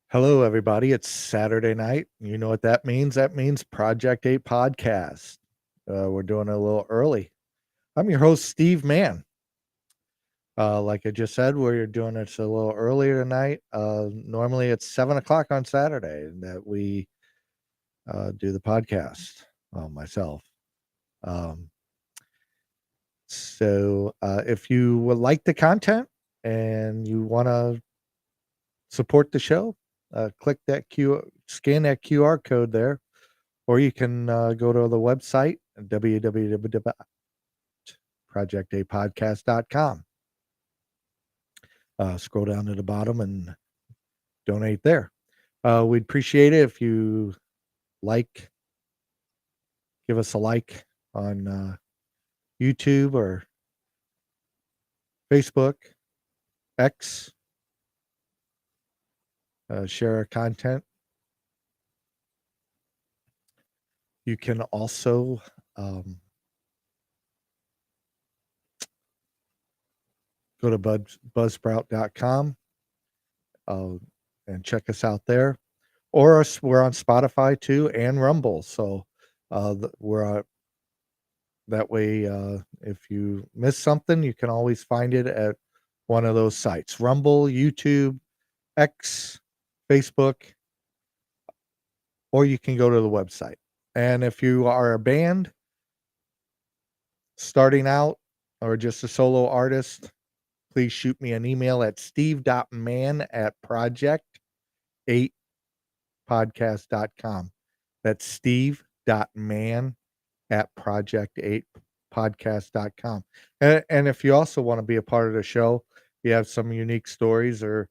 Hello, everybody. It's Saturday night. You know what that means? That means Project 8 podcast. We're doing it a little early. I'm your host, Steve Mann. Like I just said, we're doing it a little earlier tonight. Normally, it's 7 o'clock on Saturday that we do the podcast, myself. Um, so, if you would like the content and you want to support the show, scan that QR code there. Or you can go to the website, www.projectapodcast.com. Scroll down to the bottom and donate there. We'd appreciate it if you like, give us a like on YouTube or Facebook, X, share our content. You can also go to buzzsprout.com and check us out there. Or we're on Spotify too and Rumble. So we're that way. If you miss something, you can always find it at one of those sites: Rumble, YouTube, X, Facebook, or you can go to the website. And if you are a band starting out or just a solo artist, please shoot me an email at steve.mann@project8podcast.com. That's steve.mann@project8podcast.com. And if you also want to be a part of the show, you have some unique stories or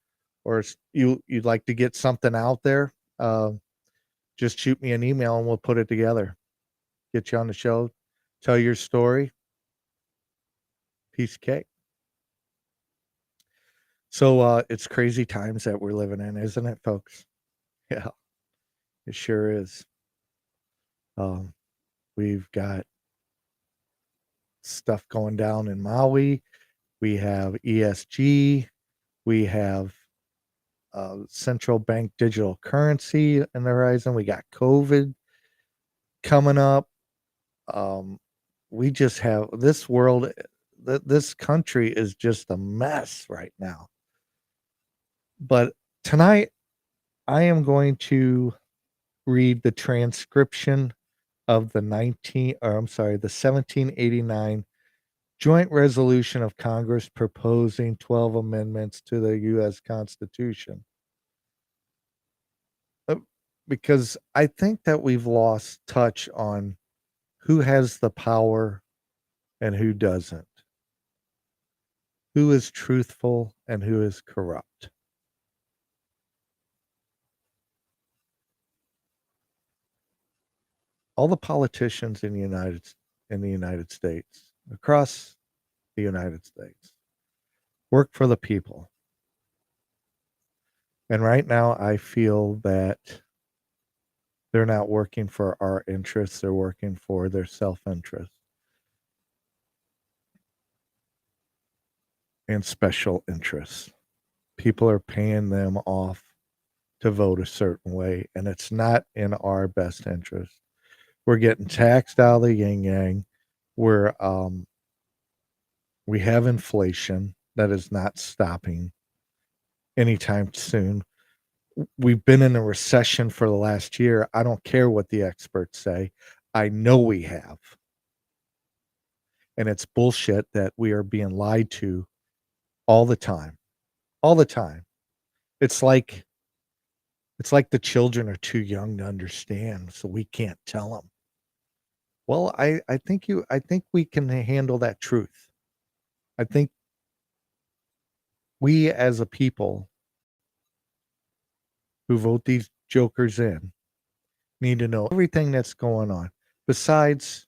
you'd like to get something out there, just shoot me an email and we'll put it together. Get you on the show, tell your story. Piece of cake. So it's crazy times that we're living in, isn't it, folks? Yeah, it sure is. We've got stuff going down in Maui. We have ESG. We have central bank digital currency in the horizon. We got COVID coming up. We just have this world, this country is just a mess right now. But tonight, I am going to read the transcription of the 1789 joint resolution of Congress proposing 12 amendments to the U.S. Constitution. Because I think that we've lost touch on who has the power and who doesn't, who is truthful and who is corrupt. All the politicians in the United States, across the United States, work for the people. And right now I feel that they're not working for our interests, they're working for their self-interest and special interests. People are paying them off to vote a certain way, and it's not in our best interest. We're getting taxed out of the yin yang. We have inflation that is not stopping anytime soon. We've been in a recession for the last year. I don't care what the experts say. I know we have. And it's bullshit that we are being lied to all the time. All the time. It's like the children are too young to understand, so we can't tell them. Well, I think we can handle that truth. I think we as a people who vote these jokers in need to know everything that's going on besides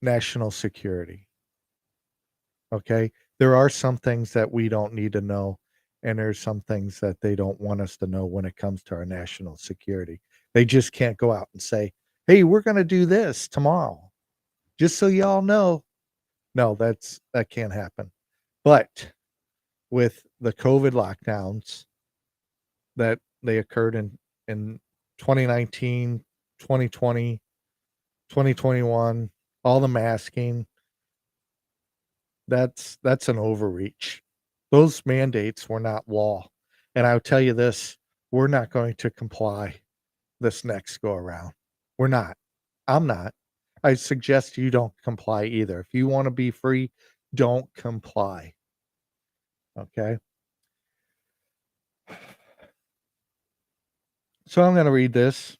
national security. Okay? There are some things that we don't need to know, and there's some things that they don't want us to know when it comes to our national security. They just can't go out and say, "Hey, we're going to do this tomorrow." Just so y'all know. No, that can't happen. But with the COVID lockdowns that they occurred in 2019, 2020, 2021, all the masking, that's an overreach. Those mandates were not law, and I'll tell you this, we're not going to comply this next go around. We're not. I'm not. I suggest you don't comply either. If you wanna be free, don't comply, okay? So I'm gonna read this.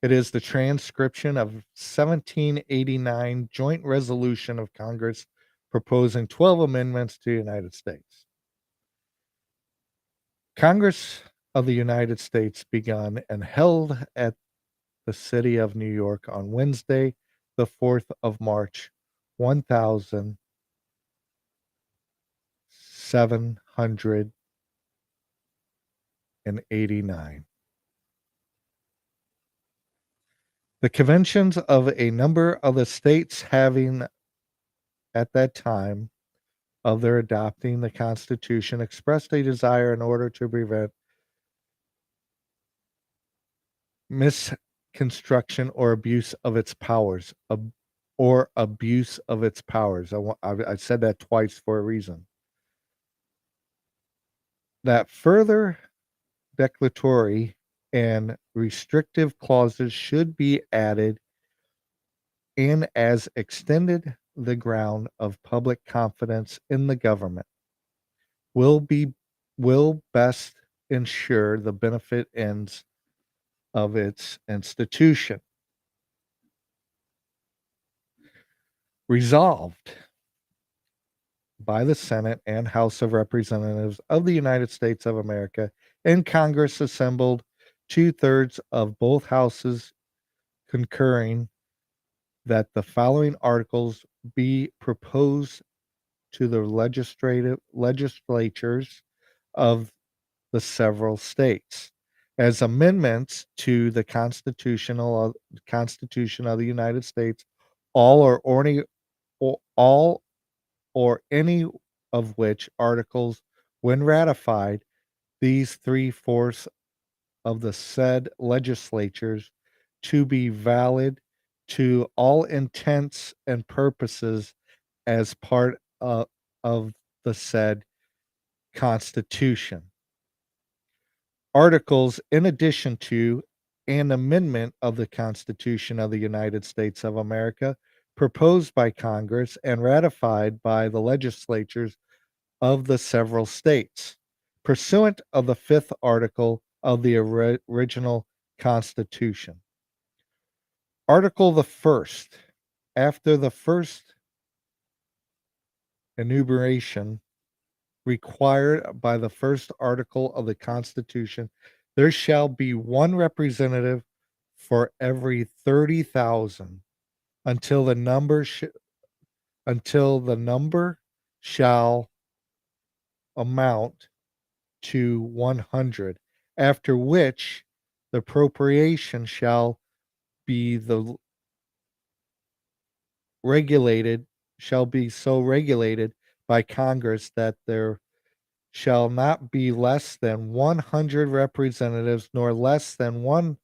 It is the transcription of 1789 joint resolution of Congress proposing 12 amendments to the United States. Congress of the United States begun and held at the city of New York on Wednesday, the 4th of March, 1789. The conventions of a number of the states having at that time of their adopting the Constitution expressed a desire in order to prevent misconstruction or abuse of its powers, or abuse of its powers. I said that twice for a reason. That further declaratory and restrictive clauses should be added in as extended the ground of public confidence in the government will be will best ensure the benefit ends of its institution. Resolved by the Senate and House of Representatives of the United States of America and Congress assembled two-thirds of both houses concurring that the following articles be proposed to the legislatures of the several states as amendments to the Constitution of the United States, all all or any of which articles, when ratified, these three-fourths of the said legislatures to be valid to all intents and purposes as part of the said Constitution. Articles in addition to an amendment of the Constitution of the United States of America proposed by Congress and ratified by the legislatures of the several states, pursuant of the fifth article of the original Constitution. Article the first, after the first enumeration required by the first article of the Constitution, there shall be one representative for every 30,000 until the number shall amount to 100, after which the appropriation be the regulated shall be so regulated by Congress that there shall not be less than 100 representatives nor less than one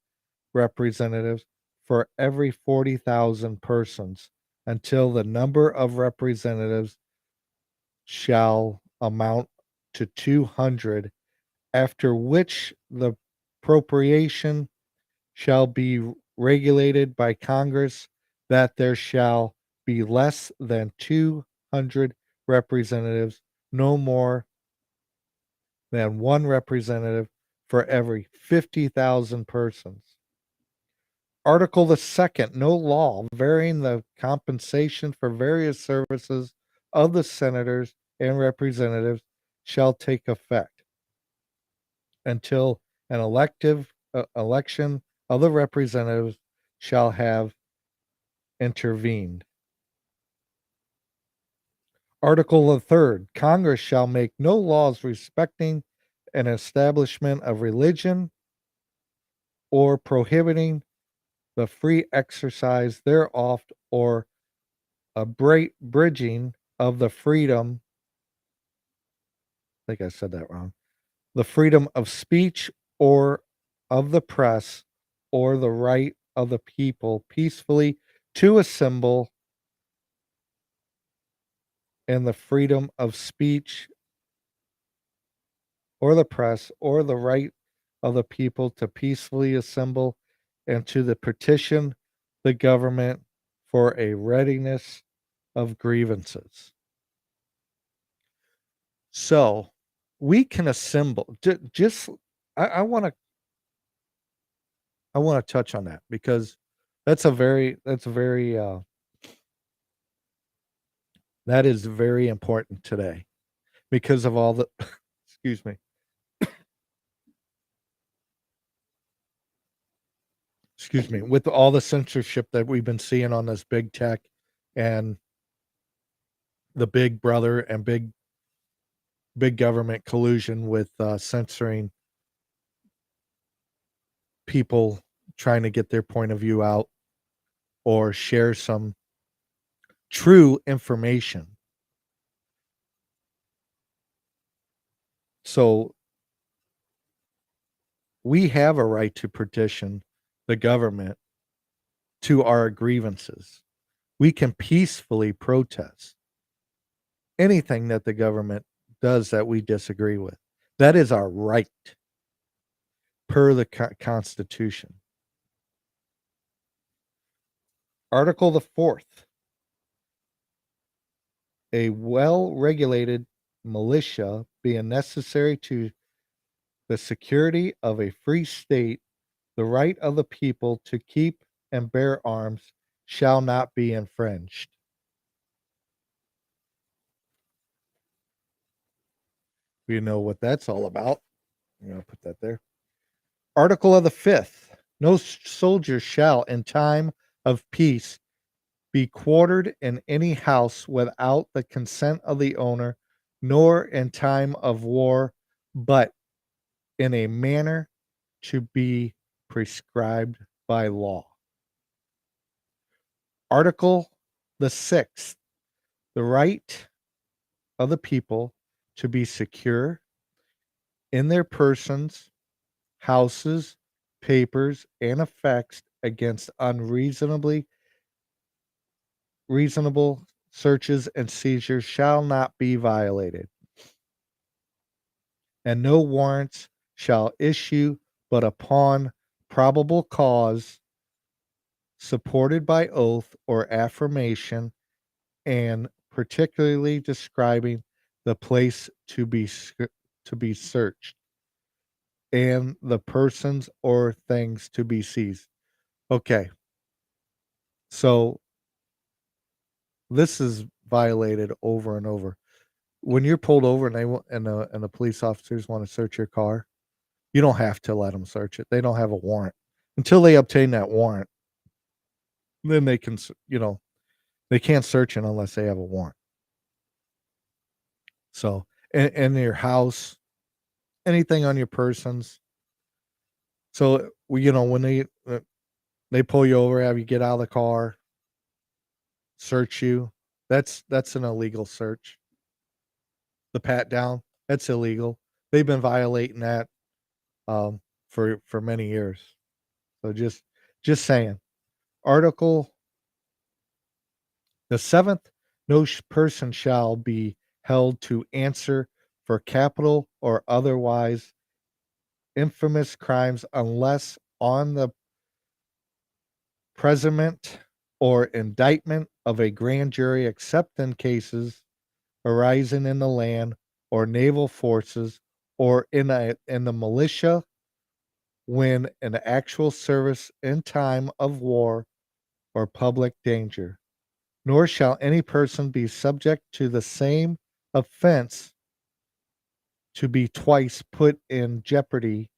representative for every 40,000 persons until the number of representatives shall amount to 200, after which the appropriation shall be regulated by Congress that there shall be less than 200 representatives, no more than one representative for every 50,000 persons. Article the second, no law varying the compensation for various services of the senators and representatives shall take effect until an election of the representatives shall have intervened. Article the third, Congress shall make no laws respecting an establishment of religion or prohibiting the free exercise thereof or abridging of the freedom think I said that wrong. The freedom of speech or of the press or the right of the people peacefully to assemble and the freedom of speech or the press or the right of the people to peacefully assemble and to the petition the government for a readiness of grievances. So we can assemble. Just I want to touch on that because that is very important today because of all the excuse me with all the censorship that we've been seeing on this big tech and the big brother and big government collusion with censoring people trying to get their point of view out or share some true information. So we have a right to petition the government to our grievances. We can peacefully protest anything that the government does that we disagree with. That is our right per the Constitution. Article the fourth, a well regulated militia being necessary to the security of a free state, the right of the people to keep and bear arms shall not be infringed. We know what that's all about. I'm going to put that there. Article of the fifth, no soldier shall, in time of peace, be quartered in any house without the consent of the owner, nor in time of war, but in a manner to be prescribed by law. Article the sixth, the right of the people to be secure in their persons, houses, papers, and effects against reasonable searches and seizures shall not be violated, and no warrants shall issue but upon probable cause supported by oath or affirmation and particularly describing the place to be searched and the persons or things to be seized. Okay, so this is violated over and over. When you're pulled over and the police officers want to search your car, you don't have to let them search it. They don't have a warrant until they obtain that warrant. Then they can, they can't search it unless they have a warrant. So, in your house, anything on your persons. So, when they pull you over, have you get out of the car, search you. That's an illegal search. The pat down, that's illegal. They've been violating that for many years. So just saying. Article the seventh, no person shall be held to answer for capital or otherwise infamous crimes unless on the presentment or indictment of a grand jury, except in cases arising in the land or naval forces or in the militia when in actual service in time of war or public danger. Nor shall any person be subject to the same offense to be twice put in jeopardy,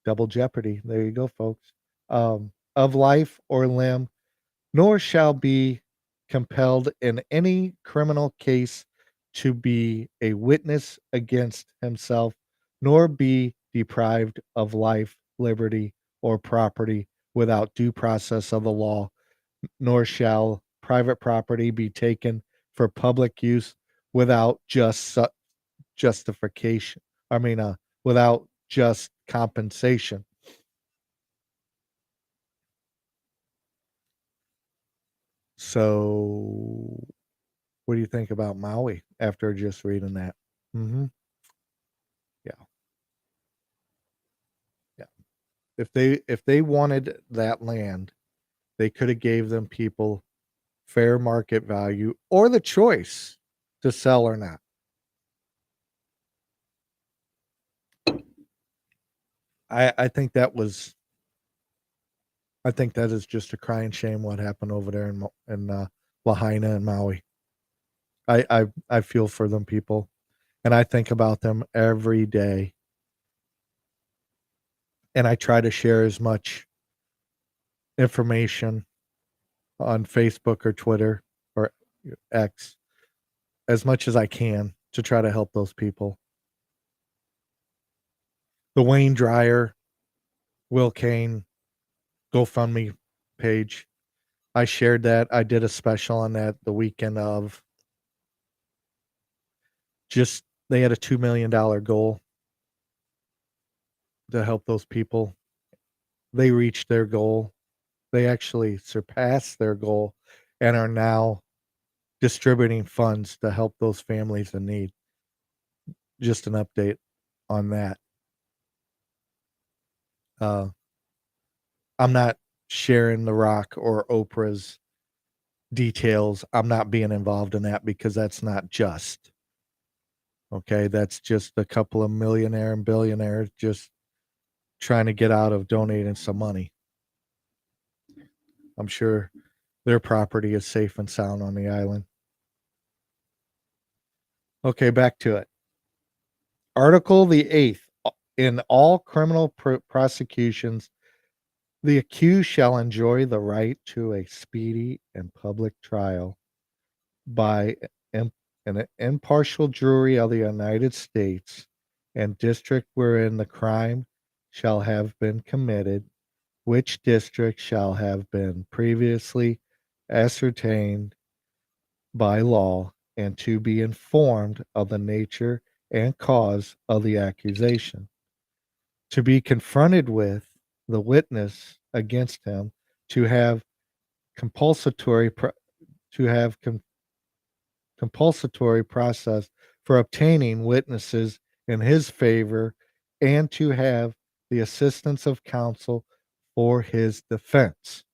double jeopardy. There you go, folks. Of life or limb, nor shall be compelled in any criminal case to be a witness against himself, nor be deprived of life, liberty, or property without due process of the law, nor shall private property be taken for public use without justification. I mean, without just compensation. So, what do you think about Maui after just reading that? Mhm. Yeah, yeah. If they wanted that land, they coulda gave them people fair market value or the choice to sell or not. I think that was I think that is just a crying shame what happened over there in Lahaina and Maui. I feel for them people, and I think about them every day, and I try to share as much information on Facebook or Twitter or X as much as I can to try to help those people. The Wayne Dryer, Will Kane GoFundMe page, I shared that. I did a special on that the weekend of just they had a $2 million goal to help those people. They reached their goal. They actually surpassed their goal and are now distributing funds to help those families in need. Just an update on that. Uh, I'm not sharing The Rock or Oprah's details. I'm not being involved in that because that's not just. Okay, that's just a couple of millionaire and billionaires just trying to get out of donating some money. I'm sure their property is safe and sound on the island. Okay, back to it. Article the 8th. In all criminal prosecutions, the accused shall enjoy the right to a speedy and public trial by im- an impartial jury of the United States and district wherein the crime shall have been committed, which district shall have been previously ascertained by law, and to be informed of the nature and cause of the accusation, to be confronted with the witness against him, to have compulsory pro- to have compulsory process for obtaining witnesses in his favor, and to have the assistance of counsel for his defense.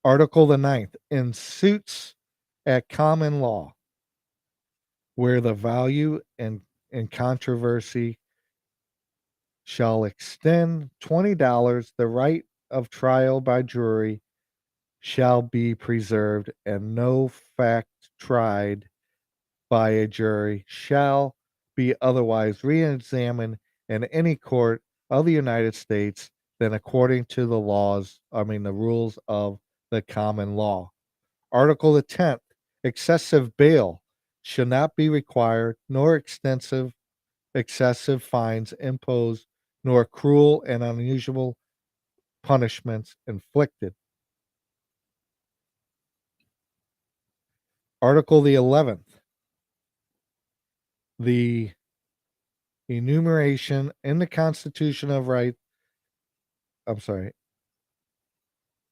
Article the ninth. In suits at common law, where the value and controversy shall extend $20, the right of trial by jury shall be preserved, and no fact tried by a jury shall be otherwise re-examined in any court of the United States than according to the rules of the common law. Article the 10th. Excessive bail shall not be required, nor excessive fines imposed, nor cruel and unusual punishments inflicted. Article the 11th. The enumeration in the I'm sorry,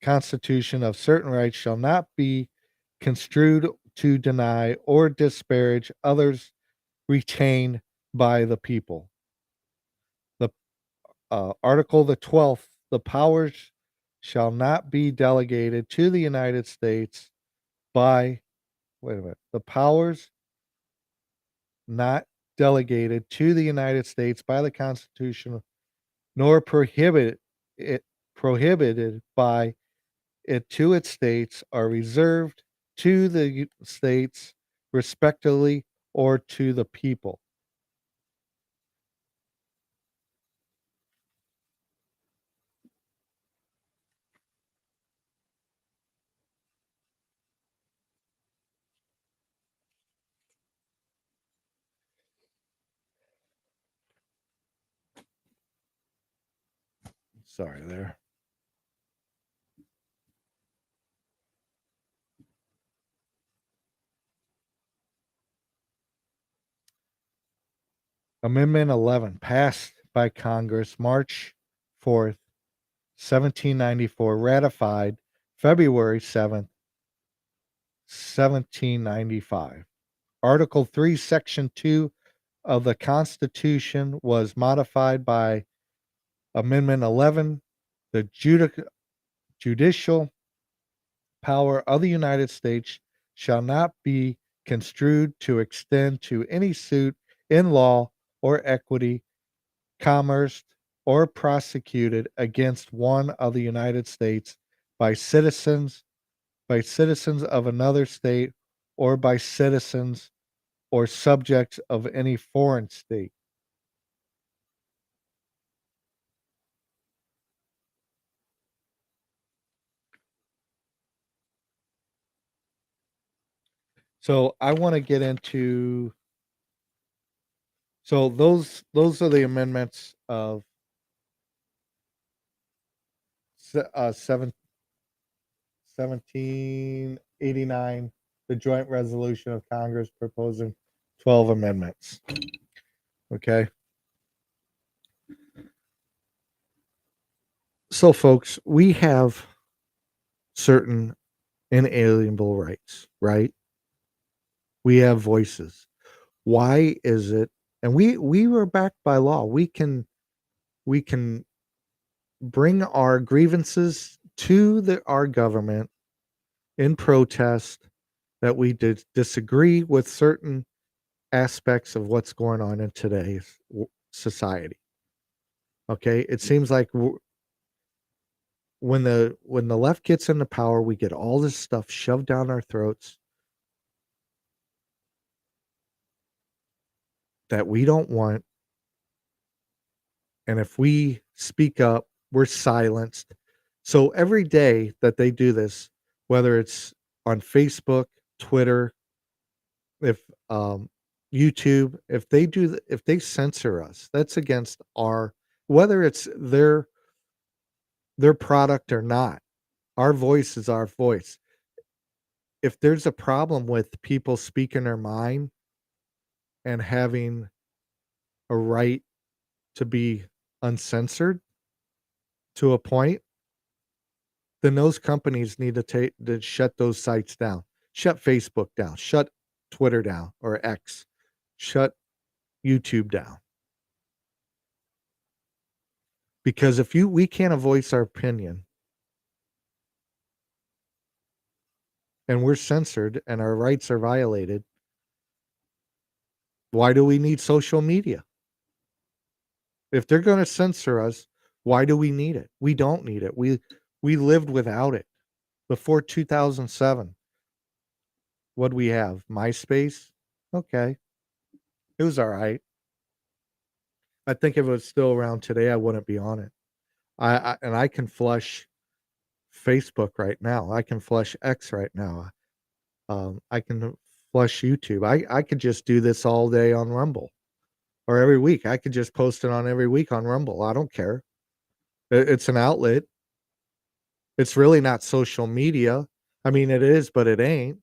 Constitution of certain rights shall not be construed to deny or disparage others retained by the people. The Article the 12th, the powers shall not be delegated to the United States by, wait a minute, the powers not delegated to the United States by the Constitution, nor it prohibited by it to its states, are reserved to the states respectively or to the people. Sorry there. Amendment 11 passed by Congress March 4th, 1794, ratified February 7th, 1795. Article 3, Section 2 of the Constitution was modified by Amendment 11. The judicial power of the United States shall not be construed to extend to any suit in law or equity, commerce, or prosecuted against one of the United States by citizens of another state, or by citizens or subjects of any foreign state. So I want to get into so those are the amendments of seven 1789, the joint resolution of Congress proposing 12 amendments. Okay. So, folks, we have certain inalienable rights, right? We have voices. Why is it? And we were backed by law. We can bring our grievances to our government in protest that we disagree with certain aspects of what's going on in today's society. Okay, it seems like when the left gets into power, we get all this stuff shoved down our throats that we don't want, and if we speak up, we're silenced. So every day that they do this, whether it's on Facebook, Twitter, if YouTube, if they censor us, that's against our, whether it's their product or not. Our voice is our voice. If there's a problem with people speaking their mind and having a right to be uncensored to a point, then those companies need to shut those sites down. Shut Facebook down, shut Twitter down or X, shut YouTube down. Because if we can't voice our opinion and we're censored and our rights are violated, why do we need social media? If they're going to censor us, why do we need it? We don't need it. We lived without it. Before 2007, what we have? MySpace? Okay. It was all right. I think if it was still around today, I wouldn't be on it. I can flush Facebook right now. I can flush X right now. I can flush YouTube. I could just do this all day on Rumble or every week. I could just post it on every week on Rumble. I don't care. It's an outlet. It's really not social media. I mean, it is, but it ain't.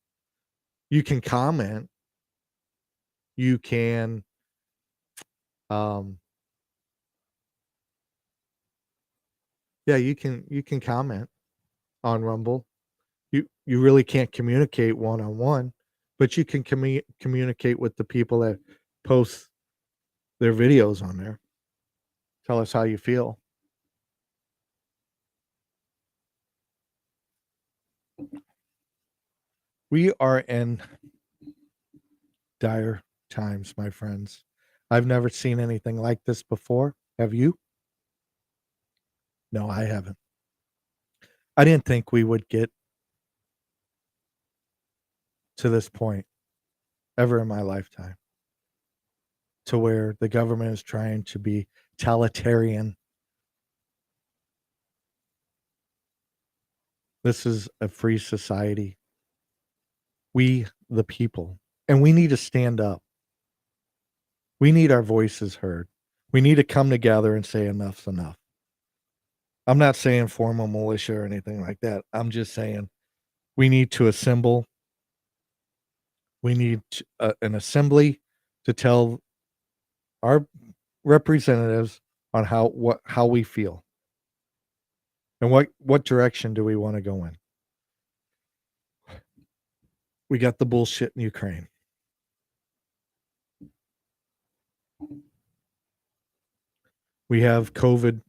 You can comment. You can, um, yeah, you can comment on Rumble. You really can't communicate one on one, but you can communicate with the people that post their videos on there. Tell us how you feel. We are in dire times, my friends. I've never seen anything like this before. Have you? No, I haven't. I didn't think we would get to this point ever in my lifetime, to where the government is trying to be totalitarian. This is a free society. We, the people, and we need to stand up. We need our voices heard. We need to come together and say enough's enough. I'm not saying form a militia or anything like that. I'm just saying we need to assemble. We need an assembly to tell our representatives on how we feel and what direction do we want to go in. We got the bullshit in Ukraine. We have COVID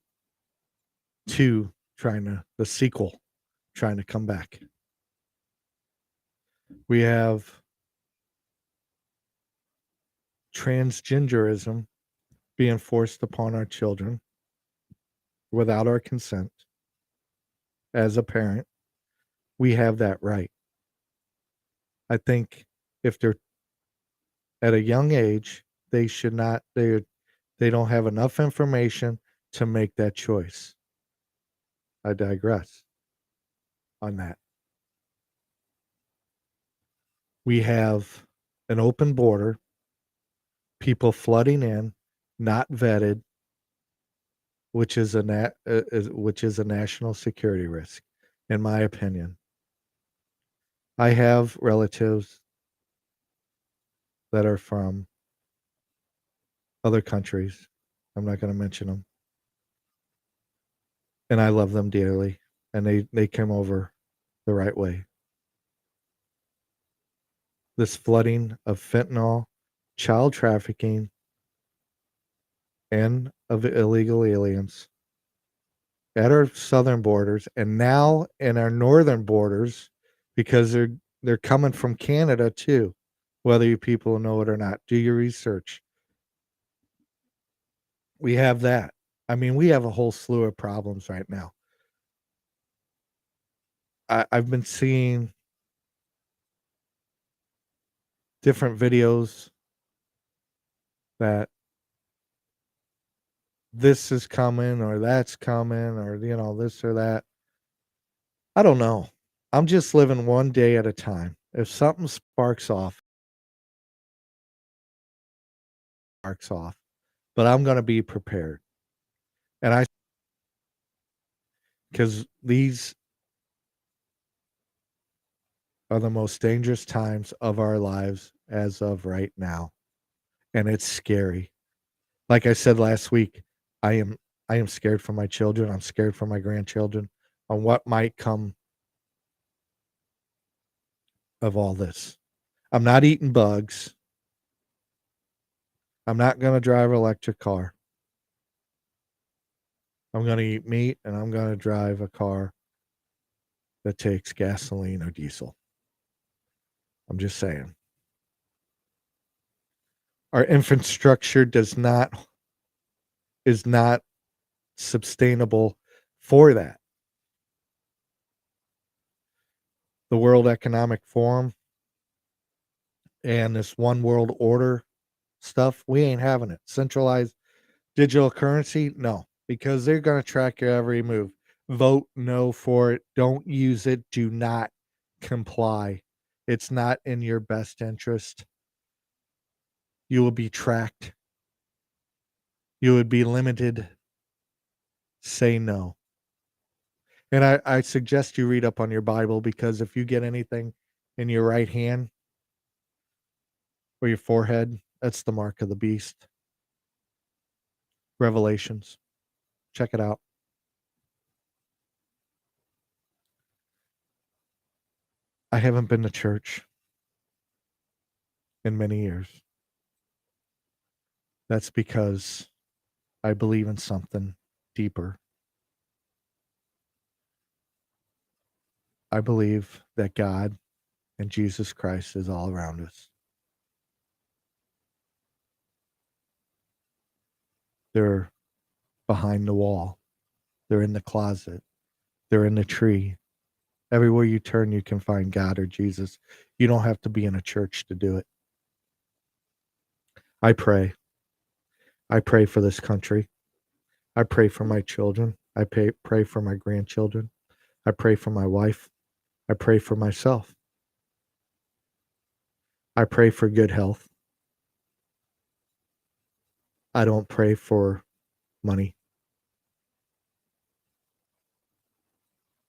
2 the sequel trying to come back. We have transgenderism being forced upon our children without our consent. As a parent, we have that right. I think if they're at a young age, they should not they don't have enough information to make that choice. I digress on that. We have an open border, people flooding in, not vetted, which is a national security risk, in my opinion. I have relatives that are from other countries. I'm not going to mention them, and I love them dearly, and they came over the right way. This flooding of fentanyl, child trafficking, and of illegal aliens at our southern borders and now in our northern borders because they're coming from Canada too. Whether you people know it or not, do your research. We have that. I mean, we have a whole slew of problems right now. I've been seeing different videos that this is coming or that's coming or this or that. I don't know. I'm just living one day at a time. If something sparks off, but I'm going to be prepared. And because these are the most dangerous times of our lives as of right now. And it's scary. Like I said last week, I am I am scared for my children. I'm scared for my grandchildren on what might come of all this. I'm not eating bugs. I'm not going to drive an electric car. I'm going to eat meat and I'm going to drive a car that takes gasoline or diesel. I'm just saying. Our infrastructure is not sustainable for that. The World Economic Forum and this one world order stuff, we ain't having it. Centralized digital currency, no, because they're going to track your every move. Vote no for it. Don't use it. Do not comply. It's not in your best interest. You will be tracked. You would be limited. Say no. And I suggest you read up on your Bible because if you get anything in your right hand or your forehead, that's the mark of the beast. Revelations. Check it out. I haven't been to church in many years. That's because I believe in something deeper. I believe that God and Jesus Christ is all around us. They're behind the wall. They're in the closet. They're in the tree. Everywhere you turn, you can find God or Jesus. You don't have to be in a church to do it. I pray. I pray for this country. I pray for my children. Pray for my grandchildren. I pray for my wife. I pray for myself. I pray for good health. I don't pray for money.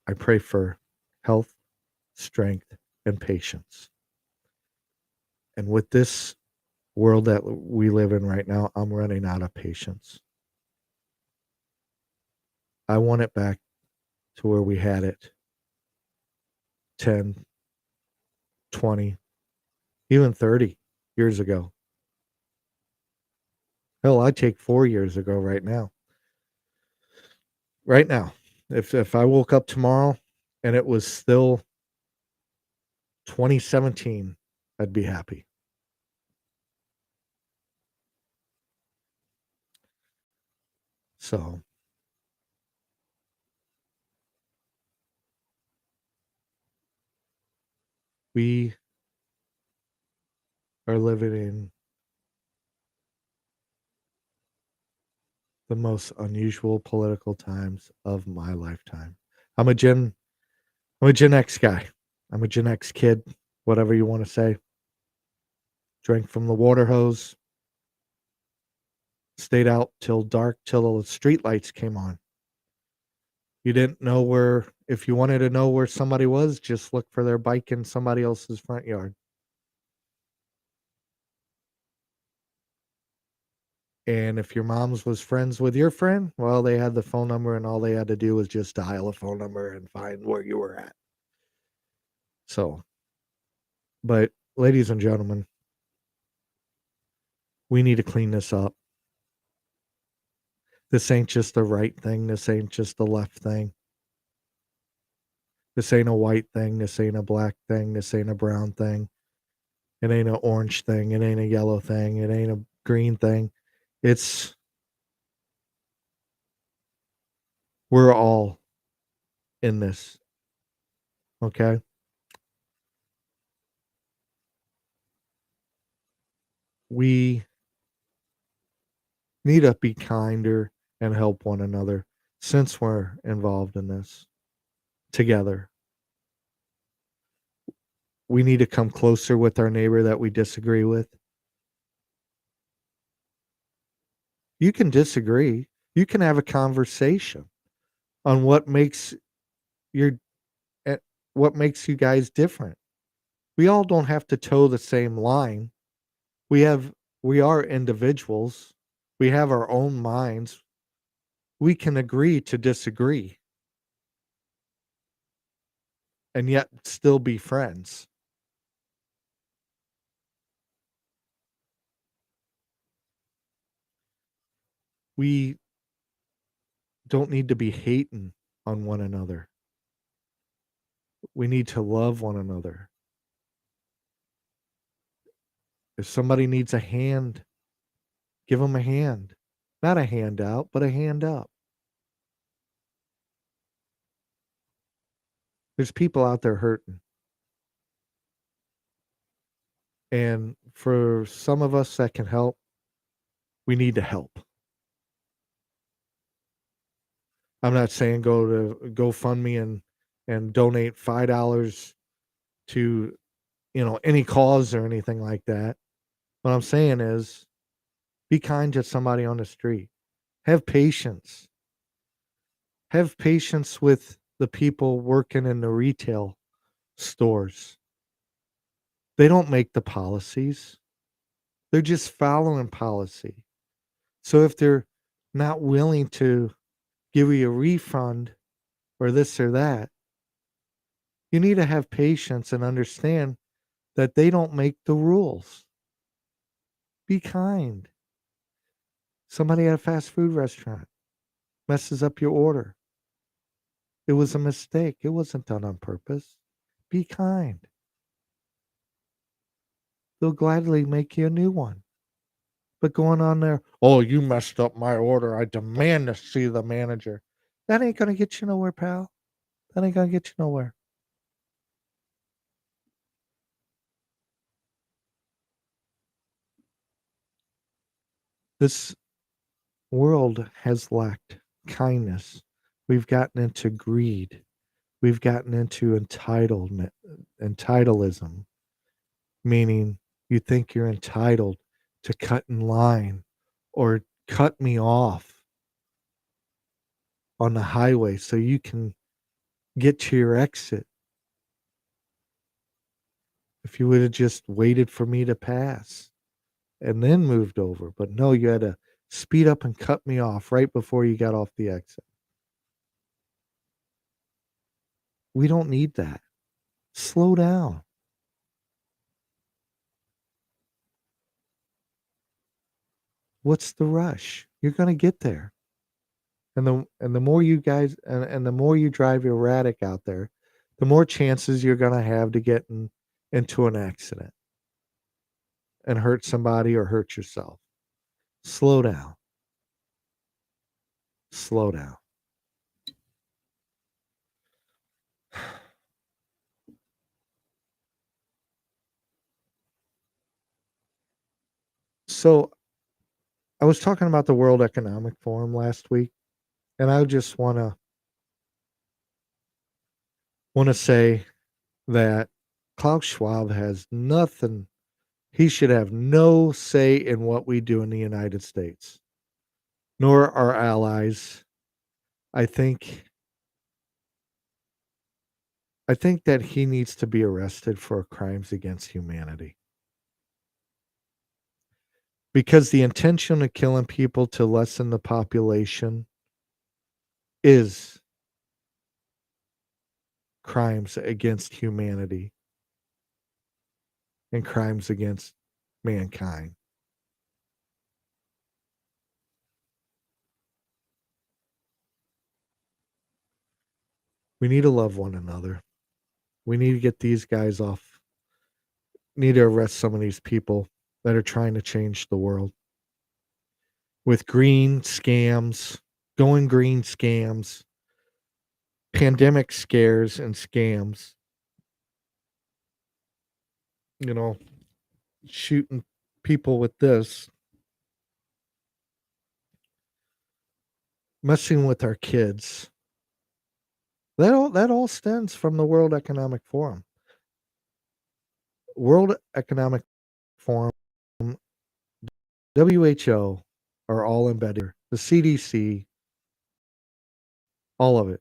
I pray for health, strength, and patience. And with this world that we live in right now, I'm running out of patience. I want it back to where we had it 10, 20, even 30 years ago. Hell, I'd take 4 years ago right now. Right now. If I woke up tomorrow and it was still 2017, I'd be happy. So, we are living in the most unusual political times of my lifetime. I'm a Gen I'm a Gen X guy. I'm a Gen X kid, whatever you wanna say. Drank from the water hose, stayed out till dark till the streetlights came on. You didn't know where if you wanted to know where somebody was, just look for their bike in somebody else's front yard. And if your mom's was friends with your friend, well, they had the phone number and all they had to do was just dial a phone number and find where you were at. So, but ladies and gentlemen, we need to clean this up. This ain't just the right thing. This ain't just the left thing. This ain't a white thing. This ain't a black thing. This ain't a brown thing. It ain't an orange thing. It ain't a yellow thing. It ain't a green thing. It's we're all in this. Okay. We need to be kinder and help one another since we're involved in this together. We need to come closer with our neighbor that we disagree with. You can disagree. You can have a conversation on your eh, what makes you guys different. We all don't have to toe the same line. We have we are individuals. We have our own minds. We can agree to disagree and yet still be friends. We don't need to be hating on one another. We need to love one another. If somebody needs a hand, give them a hand. Not a handout, but a hand up. There's people out there hurting. And for some of us that can help, we need to help. I'm not saying go to GoFundMe and donate $5 to, any cause or anything like that. What I'm saying is be kind to somebody on the street. Have patience. Have patience with the people working in the retail stores. They don't make the policies. They're just following policy. So if they're not willing to give you a refund or this or that, you need to have patience and understand that they don't make the rules. Be kind. Somebody at a fast food restaurant messes up your order. It was a mistake. It wasn't done on purpose. Be kind. They'll gladly make you a new one. But going on there, "Oh, you messed up my order. I demand to see the manager." That ain't gonna get you nowhere, pal. That ain't gonna get you nowhere. This world has lacked kindness. We've gotten into greed. We've gotten into entitleism, meaning you think you're entitled to cut in line or cut me off on the highway so you can get to your exit. If you would have just waited for me to pass. and then moved over. But no, you had to speed up and cut me off right before you got off the exit. We don't need that. Slow down. What's the rush? You're gonna get there. And the more you guys and the more you drive erratic out there, the more chances you're gonna have to get into an accident and hurt somebody or hurt yourself. Slow down. Slow down. So I was talking about the World Economic Forum last week, and I just wanna say that Klaus Schwab has nothing. He should have no say in what we do in the United States, nor our allies. I think I think that he needs to be arrested for crimes against humanity. Because the intention of killing people to lessen the population is crimes against humanity and crimes against mankind. We need to love one another. We need to get these guys off. Need to arrest some of these people that are trying to change the world with green scams, going green scams, pandemic scares and scams, you know, shooting people with this, messing with our kids. That all stems from the World Economic Forum. World Economic Forum, WHO are all embedded. The CDC, all of it,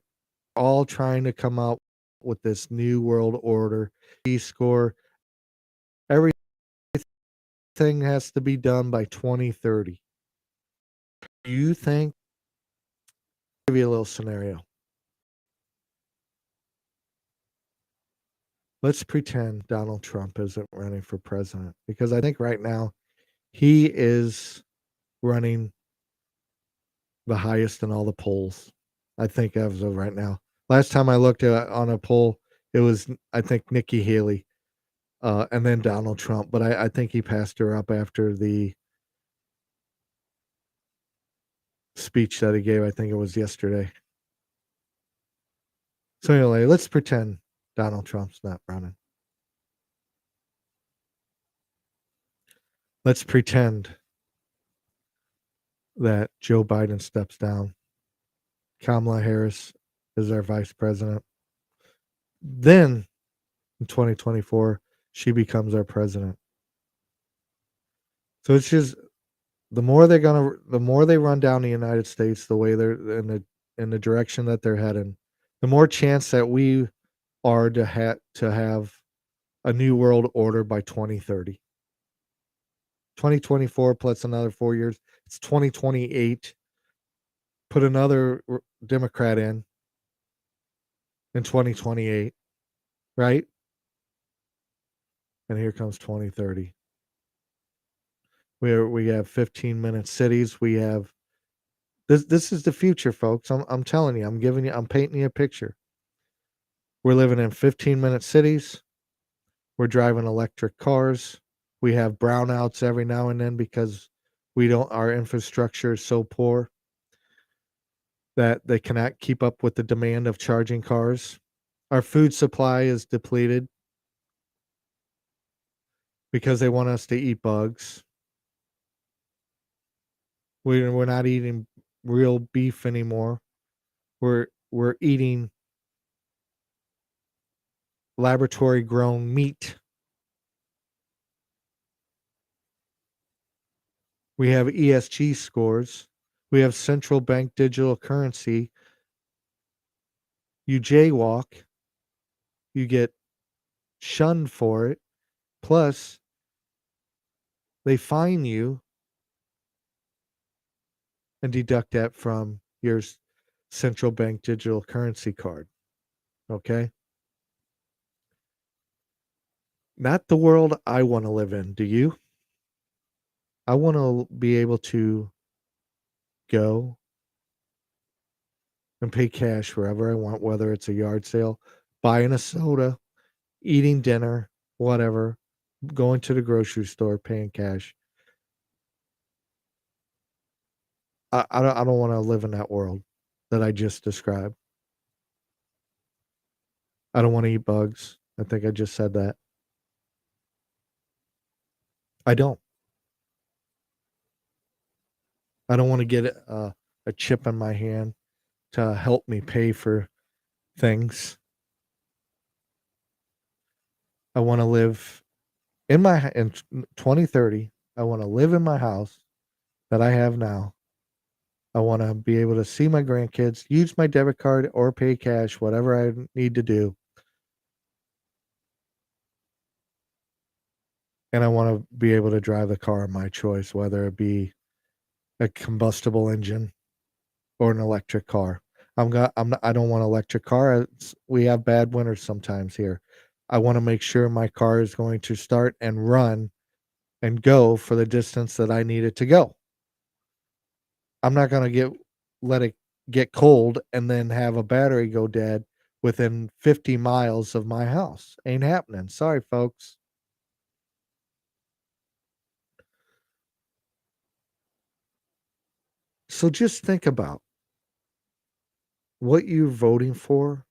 all trying to come out with this new world order. Score everything has to be done by 2030. Do you think? Give you a little scenario. Let's pretend Donald Trump isn't running for president because I think right now he is running the highest in all the polls. I think as of right now. Last time I looked at on a poll, it was I think Nikki Haley, and then Donald Trump. But I think he passed her up after the speech that he gave. I think it was yesterday. So anyway, let's pretend Donald Trump's not running. Let's pretend that Joe Biden steps down. Kamala Harris is our vice president. Then in 2024, she becomes our president. So it's just the more the more they run down the United States the way they're in the direction that they're heading, the more chance that we are to have a new world order by 2030. 2024 plus another 4 years, it's 2028. Put another Democrat in 2028, right? And here comes 2030. We have 15-minute cities. We have this is the future, folks. I'm telling you. I'm painting you a picture. We're living in 15-minute cities. We're driving electric cars. We have brownouts every now and then because our infrastructure is so poor that they cannot keep up with the demand of charging cars. Our food supply is depleted because they want us to eat bugs. We're not eating real beef anymore. We're eating laboratory grown meat. We have ESG scores. We have central bank digital currency. You jaywalk, you get shunned for it. Plus, They fine you and deduct that from your central bank digital currency card. Okay. Not the world I want to live in. Do you? I want to be able to go and pay cash wherever I want, whether it's a yard sale, buying a soda, eating dinner, whatever, going to the grocery store, paying cash. I don't want to live in that world that I just described. I don't want to eat bugs. I think I just said that. I don't. I don't want to get a chip in my hand to help me pay for things. I want to live in 2030. I want to live in my house that I have now. I want to be able to see my grandkids, use my debit card or pay cash, whatever I need to do. And I want to be able to drive the car of my choice, whether it be a combustible engine or an electric car. I don't want an electric car. We have bad winters sometimes here. I want to make sure my car is going to start and run and go for the distance that I need it to go. I'm not going to let it get cold and then have a battery go dead within 50 miles of my house. Ain't happening. Sorry, folks. So just think about what you're voting for.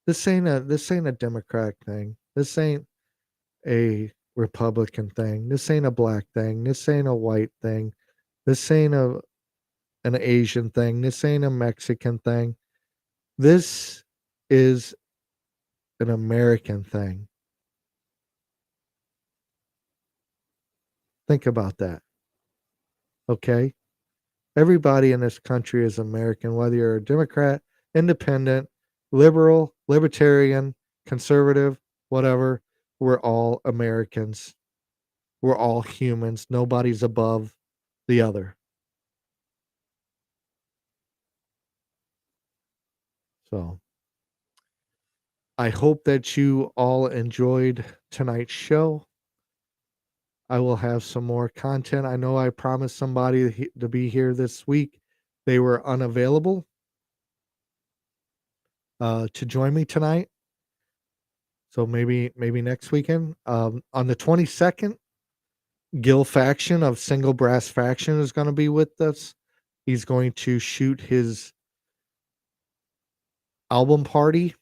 This ain't a Democrat thing. This ain't a Republican thing. This ain't a black thing. This ain't a white thing. This ain't an Asian thing. This ain't a Mexican thing. This is an American thing. Think about that. Okay? Everybody in this country is American, whether you're a Democrat, independent, liberal, libertarian, conservative, whatever. We're all Americans. We're all humans. Nobody's above the other. So I hope that you all enjoyed tonight's show. I will have some more content. I know I promised somebody to be here this week. They were unavailable to join me tonight. So maybe next weekend. On the 22nd, Gil Faction of Single Brass Faction is going to be with us. He's going to shoot his album party.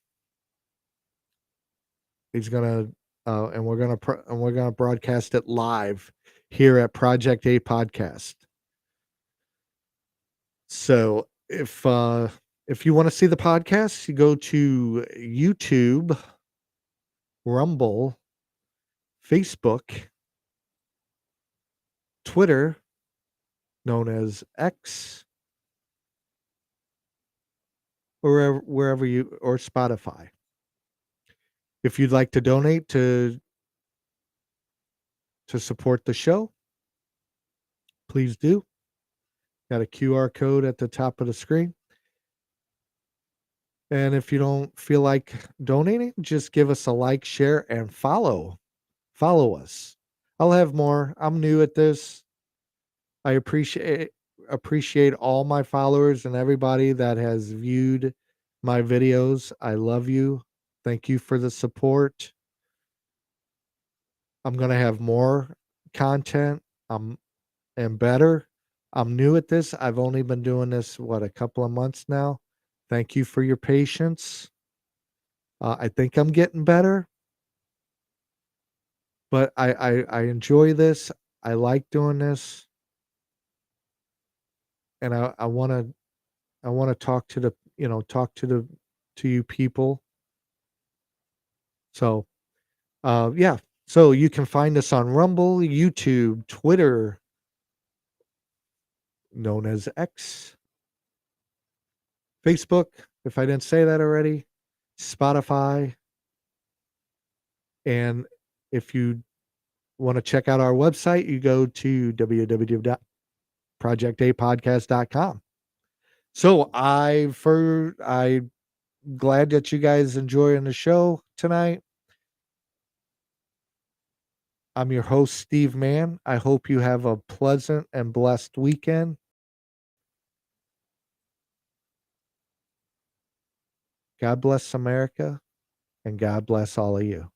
He's gonna and we're gonna broadcast it live here at Project A Podcast. So if you want to see the podcast, you go to YouTube, Rumble, Facebook, Twitter, known as X, or wherever you or Spotify. If you'd like to donate to support the show, please do. Got a QR code at the top of the screen. And if you don't feel like donating, just give us a like, share, and follow. Follow us. I'll have more. I'm new at this. I appreciate all my followers and everybody that has viewed my videos. I love you. Thank you for the support. I'm gonna have more content. And better. I'm new at this. I've only been doing this a couple of months now. Thank you for your patience. I think I'm getting better, but I enjoy this. I like doing this, and I wanna talk to to you people. So, yeah. So you can find us on Rumble, YouTube, Twitter, known as X, Facebook, if I didn't say that already, Spotify, and if you wanna check out our website, you go to www.projectapodcast.com. So, I'm glad that you guys enjoying the show tonight. I'm your host, Steve Mann. I hope you have a pleasant and blessed weekend. God bless America, and God bless all of you.